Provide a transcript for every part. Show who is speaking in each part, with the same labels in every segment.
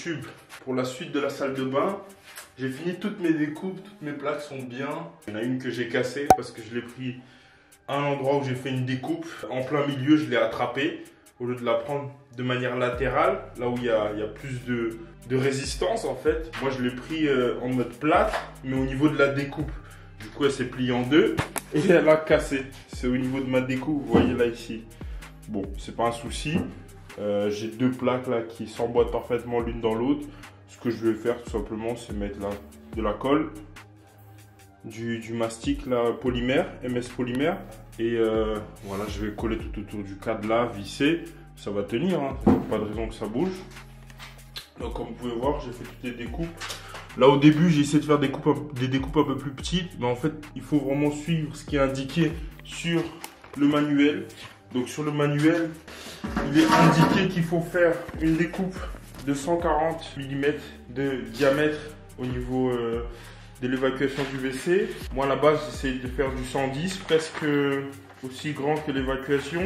Speaker 1: tube pour la suite de la salle de bain. J'ai fini toutes mes découpes, toutes mes plaques sont bien. Il y en a une que j'ai cassée parce que je l'ai pris à un endroit où j'ai fait une découpe. En plein milieu, je l'ai attrapée au lieu de la prendre de manière latérale, là où il y a plus de résistance en fait. Moi, je l'ai pris en mode plate, mais au niveau de la découpe. Du coup, elle s'est pliée en deux et elle a cassé. C'est au niveau de ma découpe, vous voyez là ici. Bon, c'est pas un souci. J'ai deux plaques là qui s'emboîtent parfaitement l'une dans l'autre. Ce que je vais faire tout simplement, c'est mettre là de la colle, du mastic là, polymère, MS polymère. Et voilà, je vais coller tout autour du cadre là, visser. Ça va tenir, hein. Pas de raison que ça bouge. Donc comme vous pouvez voir, j'ai fait toutes les découpes. Là au début, j'ai essayé de faire des découpes un peu plus petites. Mais en fait, il faut vraiment suivre ce qui est indiqué sur le manuel. Donc sur le manuel, il est indiqué qu'il faut faire une découpe de 140 mm de diamètre au niveau de l'évacuation du WC. Moi à la base, j'essaie de faire du 110, presque aussi grand que l'évacuation.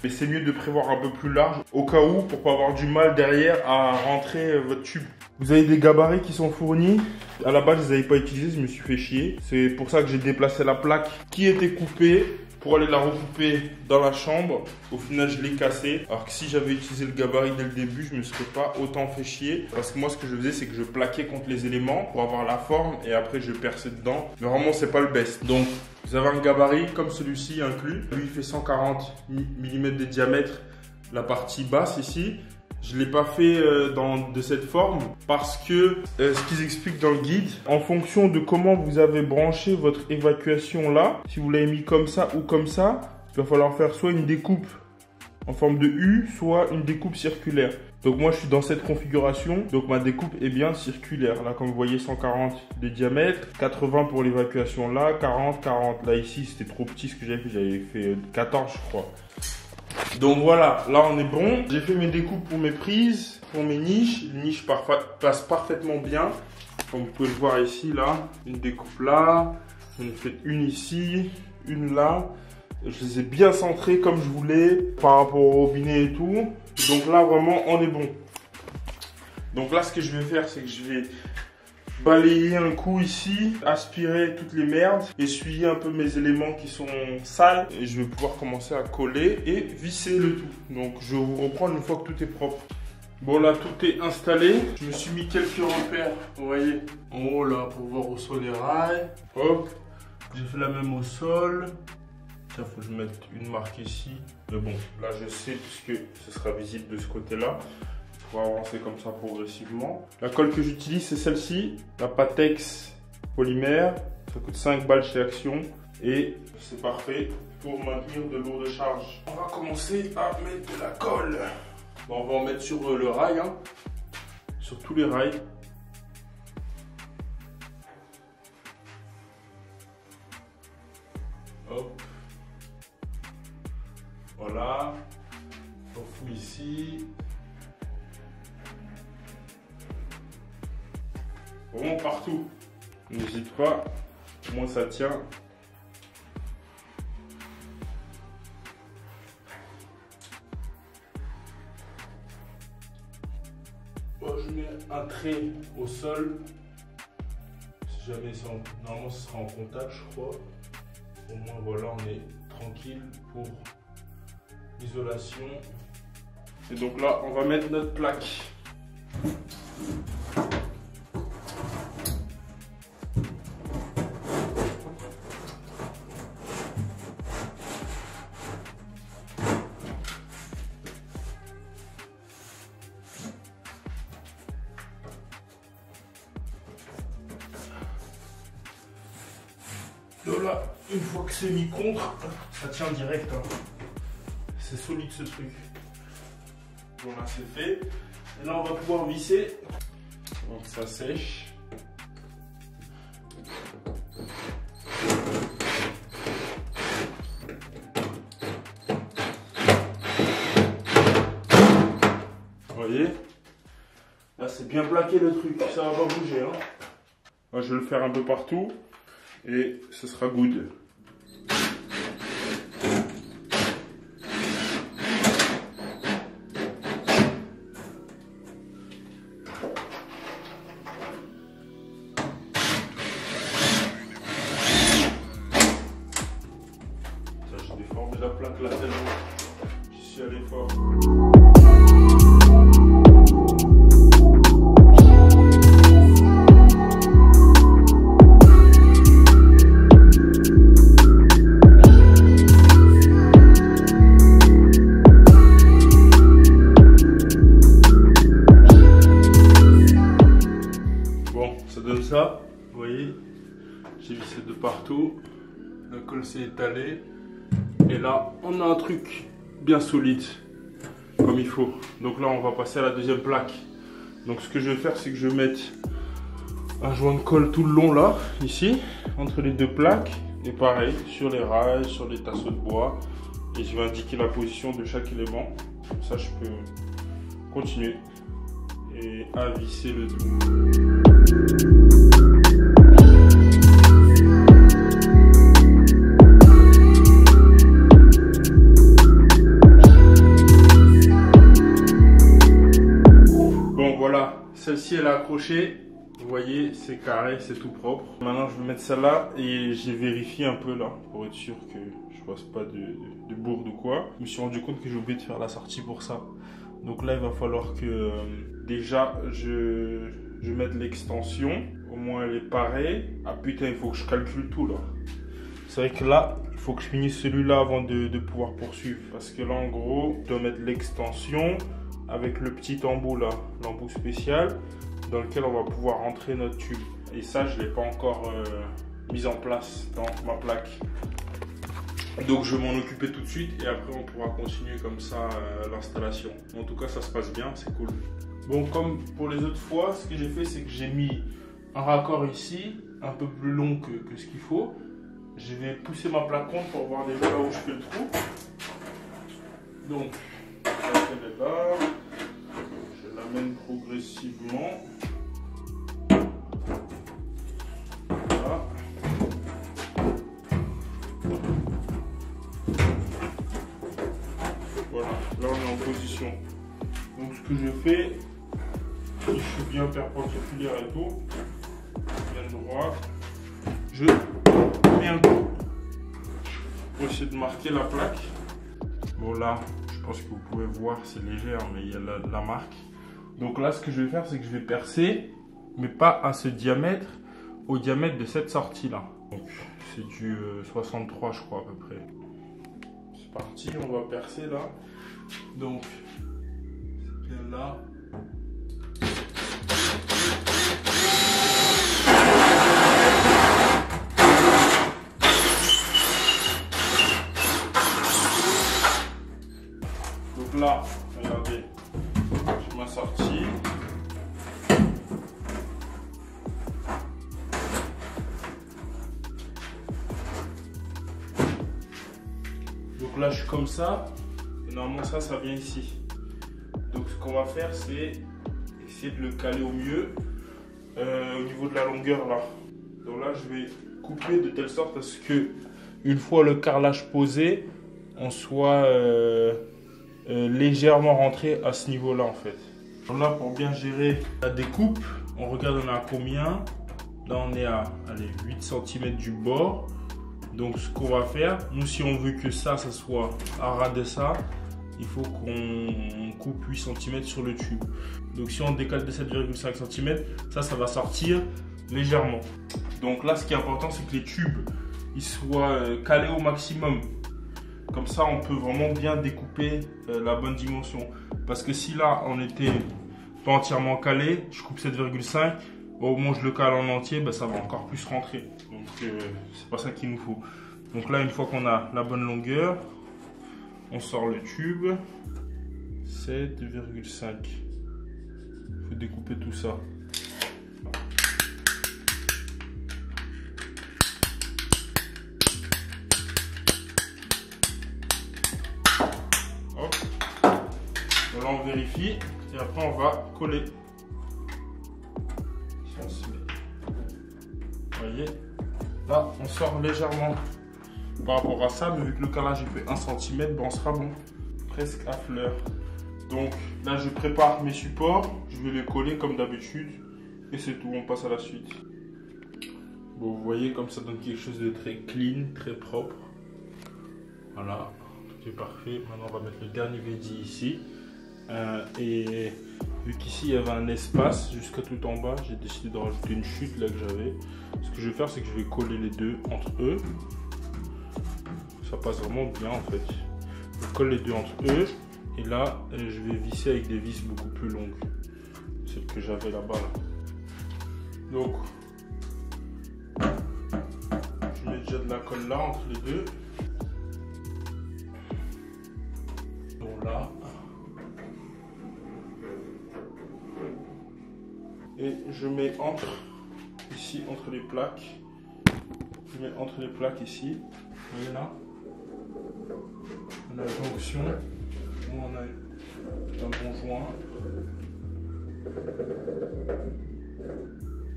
Speaker 1: Mais c'est mieux de prévoir un peu plus large au cas où, pour pas avoir du mal derrière à rentrer votre tube. Vous avez des gabarits qui sont fournis. À la base, je les avais pas utilisés, je me suis fait chier. C'est pour ça que j'ai déplacé la plaque qui était coupée pour aller la recouper dans la chambre. Au final, je l'ai cassée. Alors que si j'avais utilisé le gabarit dès le début, je me serais pas autant fait chier. Parce que moi, ce que je faisais, c'est que je plaquais contre les éléments pour avoir la forme et après, je perçais dedans. Mais vraiment, c'est pas le best. Donc, vous avez un gabarit comme celui-ci inclus. Lui, il fait 140 mm de diamètre, la partie basse ici. Je ne l'ai pas fait de cette forme parce que ce qu'ils expliquent dans le guide, en fonction de comment vous avez branché votre évacuation là, si vous l'avez mis comme ça ou comme ça, il va falloir faire soit une découpe en forme de U, soit une découpe circulaire. Donc moi je suis dans cette configuration, donc ma découpe est bien circulaire. Là comme vous voyez 140 de diamètre, 80 pour l'évacuation là, 40, 40. Là ici c'était trop petit ce que j'avais fait 14 je crois. Donc voilà, là on est bon. J'ai fait mes découpes pour mes prises, pour mes niches. Les niches passent parfaitement bien. Comme vous pouvez le voir ici, là, une découpe là. J'en ai fait une ici, une là. Je les ai bien centrées comme je voulais par rapport au robinet et tout. Donc là vraiment on est bon. Donc là ce que je vais faire, c'est que je vais balayer un coup ici, aspirer toutes les merdes, essuyer un peu mes éléments qui sont sales et je vais pouvoir commencer à coller et visser le tout. Donc je vais vous reprendre une fois que tout est propre. Bon là tout est installé, je me suis mis quelques repères, vous voyez, en haut là pour voir au sol les rails. Hop, j'ai fait la même au sol. Tiens, faut que je mette une marque ici. Mais bon, là je sais puisque ce sera visible de ce côté-là. On va avancer comme ça progressivement. La colle que j'utilise, c'est celle-ci, la Patex polymère. Ça coûte 5 balles chez Action et c'est parfait pour maintenir de lourdes charges. On va commencer à mettre de la colle. Bon, on va en mettre sur le rail, hein, sur tous les rails. Hop. Voilà. On fout ici. Vraiment partout. N'hésite pas, moi ça tient. Bon, je mets un trait au sol. Si jamais normalement ce sera en contact, je crois. Au moins voilà, on est tranquille pour l'isolation. Et donc là, on va mettre notre plaque. Donc là, une fois que c'est mis contre, ça tient direct. Hein. C'est solide ce truc. Bon là c'est fait. Et là on va pouvoir visser. Donc ça sèche. Vous voyez? Là c'est bien plaqué le truc, ça va pas bouger. Hein. Moi, je vais le faire un peu partout. Et ce sera good. plaque là tellement je suis allé fort. Bon, ça donne ça, vous voyez, j'ai vissé de partout, la colle s'est étalée. Et là, on a un truc bien solide, comme il faut. Donc là, on va passer à la deuxième plaque. Donc ce que je vais faire, c'est que je vais mettre un joint de colle tout le long là, ici, entre les deux plaques. Et pareil, sur les rails, sur les tasseaux de bois. Et je vais indiquer la position de chaque élément. Comme ça, je peux continuer et à visser le tout. Celle-ci elle est accrochée, vous voyez c'est carré, c'est tout propre. Maintenant je vais mettre celle-là et j'ai vérifié un peu là pour être sûr que je fasse pas de bourde ou quoi. Je me suis rendu compte que j'ai oublié de faire la sortie pour ça. Donc là il va falloir que déjà je mette l'extension, au moins elle est pareille. Ah putain il faut que je calcule tout là. C'est vrai que là il faut que je finisse celui-là avant de pouvoir poursuivre. Parce que là en gros je dois mettre l'extension avec le petit embout là, l'embout spécial dans lequel on va pouvoir rentrer notre tube. Et ça, je ne l'ai pas encore mis en place dans ma plaque. Donc je vais m'en occuper tout de suite et après on pourra continuer comme ça l'installation. En tout cas, ça se passe bien, c'est cool. Bon, comme pour les autres fois, ce que j'ai fait, c'est que j'ai mis un raccord ici, un peu plus long que ce qu'il faut. Je vais pousser ma plaque contre pour voir déjà là où je fais le trou. Donc, elle est là, je l'amène progressivement. Voilà. Voilà, là on est en position. Donc ce que je fais, je suis bien perpendiculaire et tout, bien droit. Je mets un coup pour essayer de marquer la plaque. Bon là, je pense que vous pouvez voir, c'est léger, hein, mais il y a la marque. Donc là, ce que je vais faire, c'est que je vais percer, mais pas à ce diamètre, au diamètre de cette sortie-là. Donc c'est du 63, je crois, à peu près. C'est parti, on va percer là. Donc, c'est bien là. Donc là, regardez, j'ai ma sortie. Donc là, je suis comme ça. Et normalement, ça vient ici. Donc ce qu'on va faire, c'est essayer de le caler au mieux au niveau de la longueur là. Donc là, je vais couper de telle sorte à ce que, une fois le carrelage posé, on soit légèrement rentré à ce niveau-là en fait. Donc là, pour bien gérer la découpe, on regarde on est à combien. Là, on est à allez, 8 cm du bord. Donc ce qu'on va faire, nous si on veut que ça soit à ras de ça, il faut qu'on coupe 8 cm sur le tube. Donc si on décale de 7,5 cm, ça va sortir légèrement. Donc là, ce qui est important, c'est que les tubes ils soient calés au maximum. Comme ça, on peut vraiment bien découper la bonne dimension. Parce que si là, on était pas entièrement calé, je coupe 7,5, au moment où je le cale en entier, ben, ça va encore plus rentrer. Donc c'est pas ça qu'il nous faut. Donc là, une fois qu'on a la bonne longueur, on sort le tube. 7,5. Il faut découper tout ça. Hop. Là, on vérifie. Et après, on va coller. Vous voyez, là on sort légèrement par rapport à ça, mais vu que le calage il fait 1 cm, ben on sera bon, presque à fleur. Donc là je prépare mes supports, je vais les coller comme d'habitude et c'est tout, on passe à la suite. Bon, vous voyez comme ça donne quelque chose de très clean, très propre. Voilà, Ok, parfait. Maintenant, on va mettre le dernier vedi ici. Et vu qu'ici, il y avait un espace jusqu'à tout en bas, j'ai décidé de rajouter une chute là que j'avais. Ce que je vais faire, c'est que je vais coller les deux entre eux. Ça passe vraiment bien en fait. Je colle les deux entre eux. Et là, je vais visser avec des vis beaucoup plus longues. Celles que j'avais là-bas. Là. Donc, je mets déjà de la colle là entre les deux. Donc là. Et je mets ici, entre les plaques. Je mets entre les plaques ici. Vous voyez là. La jonction. On a un bon joint.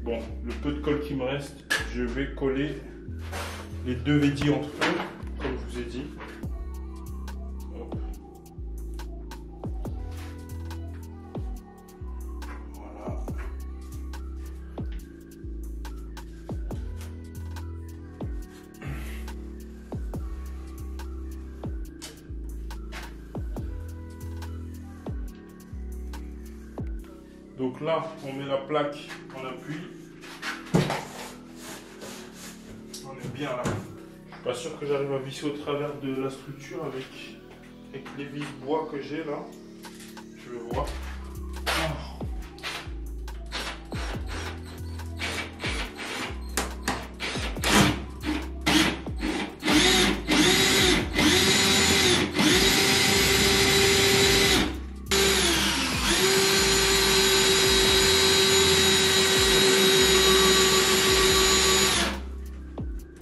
Speaker 1: Bon, le peu de colle qui me reste, je vais coller les deux védis entre eux, comme je vous ai dit. Hop. Voilà. Donc là, on met la plaque en appui. On est bien là. Je suis pas sûr que j'arrive à visser au travers de la structure avec les vis bois que j'ai là. Je vais voir.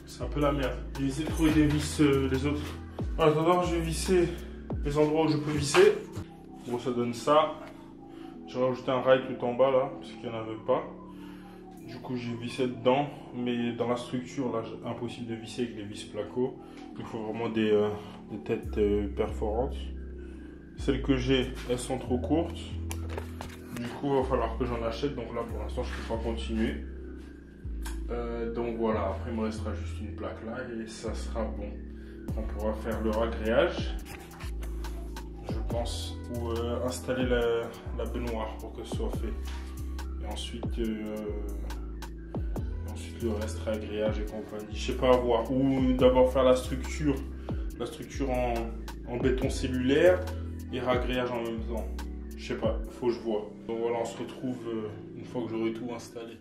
Speaker 1: C'est un peu la merde. J'ai essayé de trouver des vis les autres. En attendant, je vais visser les endroits où je peux visser. Bon, ça donne ça. J'ai rajouté un rail tout en bas là, parce qu'il n'y en avait pas. Du coup, j'ai vissé dedans. Mais dans la structure, là, impossible de visser avec les vis placo. Il faut vraiment des têtes perforantes. Celles que j'ai, elles sont trop courtes. Du coup, il va falloir que j'en achète. Donc là, pour l'instant, je ne peux pas continuer. Donc voilà, après il me restera juste une plaque là et ça sera bon. On pourra faire le ragréage, je pense, ou installer la baignoire pour que ce soit fait. Et ensuite le reste ragréage et compagnie. Je sais pas à voir. Ou d'abord faire la structure en béton cellulaire et ragréage en même temps. Je sais pas, faut que je vois. Donc voilà, on se retrouve une fois que j'aurai tout installé.